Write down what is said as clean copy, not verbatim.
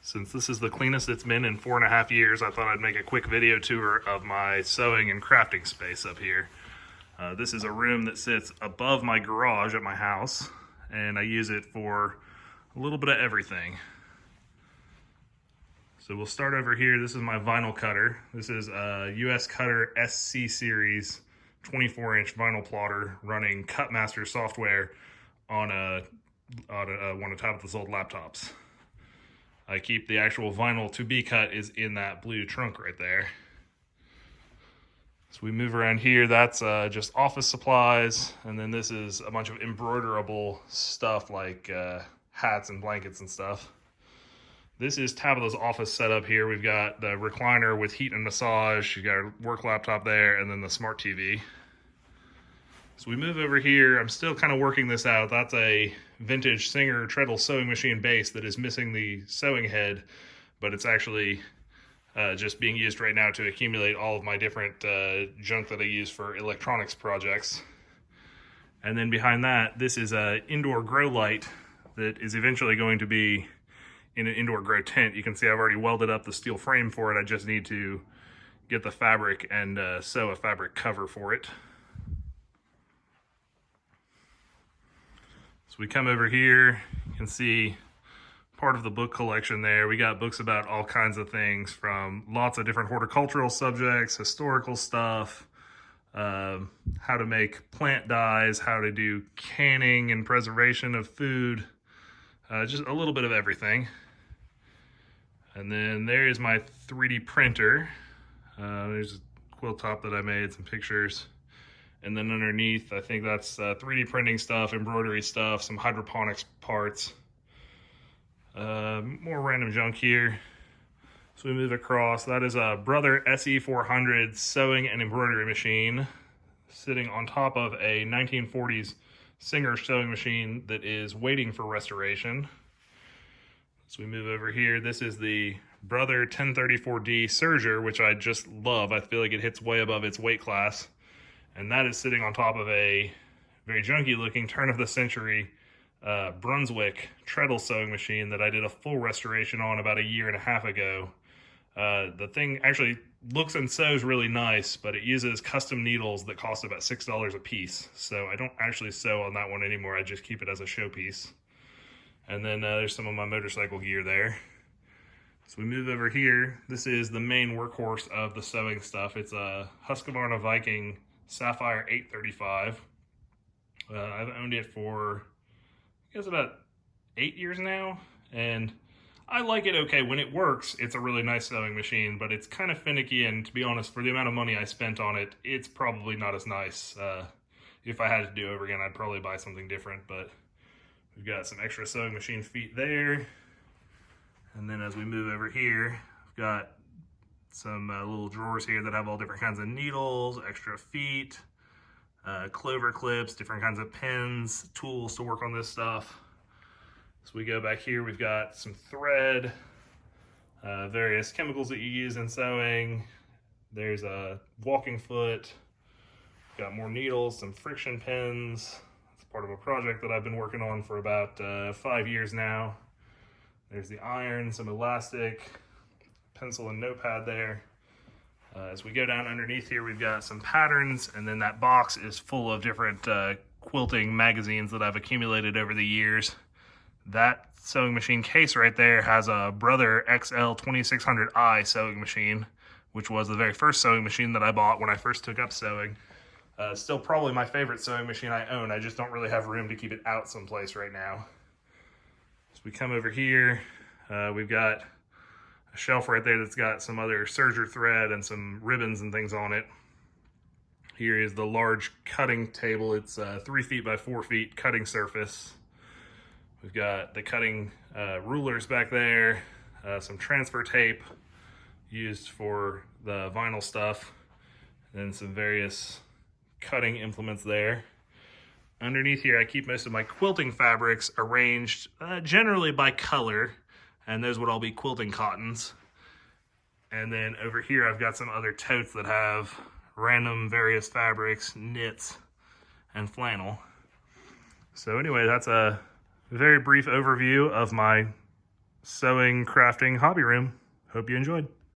Since this is the cleanest it's been in 4.5 years, I thought I'd make a quick video tour of my sewing and crafting space up here. This is a room that sits above my garage at my house, and I use it for a little bit of everything. So we'll start over here. This is my vinyl cutter. This is a US Cutter SC Series 24-inch vinyl plotter running Cutmaster software on one of Tabitha's old laptops. I keep the actual vinyl to be cut is in that blue trunk right there. So we move around here, that's just office supplies, and then this is a bunch of embroiderable stuff like hats and blankets and stuff. This is Tabitha's office setup here. We've got the recliner with heat and massage, she's got her work laptop there, and then the smart TV. So we move over here, I'm still kind of working this out. That's a vintage Singer treadle sewing machine base that is missing the sewing head, but it's actually just being used right now to accumulate all of my different junk that I use for electronics projects. And then behind that, this is an indoor grow light that is eventually going to be in an indoor grow tent. You can see I've already welded up the steel frame for it. I just need to get the fabric and sew a fabric cover for it. So we come over here, you can see part of the book collection there. We got books about all kinds of things, from lots of different horticultural subjects, historical stuff, how to make plant dyes, how to do canning and preservation of food, just a little bit of everything. And then there is my 3D printer. There's a quilt top that I made, some pictures. And then underneath, I think that's 3D printing stuff, embroidery stuff, some hydroponics parts. More random junk here. So we move across. That is a Brother SE400 sewing and embroidery machine sitting on top of a 1940s Singer sewing machine that is waiting for restoration. So we move over here. This is the Brother 1034D serger, which I just love. I feel like it hits way above its weight class. And that is sitting on top of a very junky looking turn of the century Brunswick treadle sewing machine that I did a full restoration on about 1.5 years ago. The thing actually looks and sews really nice, but it uses custom needles that cost about $6 a piece. So I don't actually sew on that one anymore. I just keep it as a showpiece. And then there's some of my motorcycle gear there. So we move over here. This is the main workhorse of the sewing stuff. It's a Husqvarna Viking Sapphire 835. I've owned it for, I guess, about 8 years now, and I like it okay. When it works, it's a really nice sewing machine, but it's kind of finicky, and to be honest, for the amount of money I spent on it, it's probably not as nice. If I had to do it over again, I'd probably buy something different, but we've got some extra sewing machine feet there. And then as we move over here, we've got some little drawers here that have all different kinds of needles, extra feet, clover clips, different kinds of pins, tools to work on this stuff. So we go back here, we've got some thread, various chemicals that you use in sewing. There's a walking foot, got more needles, some friction pins. It's part of a project that I've been working on for about 5 years now. There's the iron, some elastic, pencil and notepad there. As we go down underneath here, we've got some patterns, and then that box is full of different quilting magazines that I've accumulated over the years. That sewing machine case right there has a Brother XL 2600i sewing machine, which was the very first sewing machine that I bought when I first took up sewing. Still probably my favorite sewing machine I own. I just don't really have room to keep it out someplace right now. So we come over here, we've got a shelf right there that's got some other serger thread and some ribbons and things on it. Here is the large cutting table. It's 3 feet by 4 feet cutting surface. We've got the cutting rulers back there, some transfer tape used for the vinyl stuff, and some various cutting implements there. Underneath here, I keep most of my quilting fabrics arranged generally by color, and those would all be quilting cottons. And then over here, I've got some other totes that have random various fabrics, knits, and flannel. So anyway, that's a very brief overview of my sewing, crafting hobby room. Hope you enjoyed.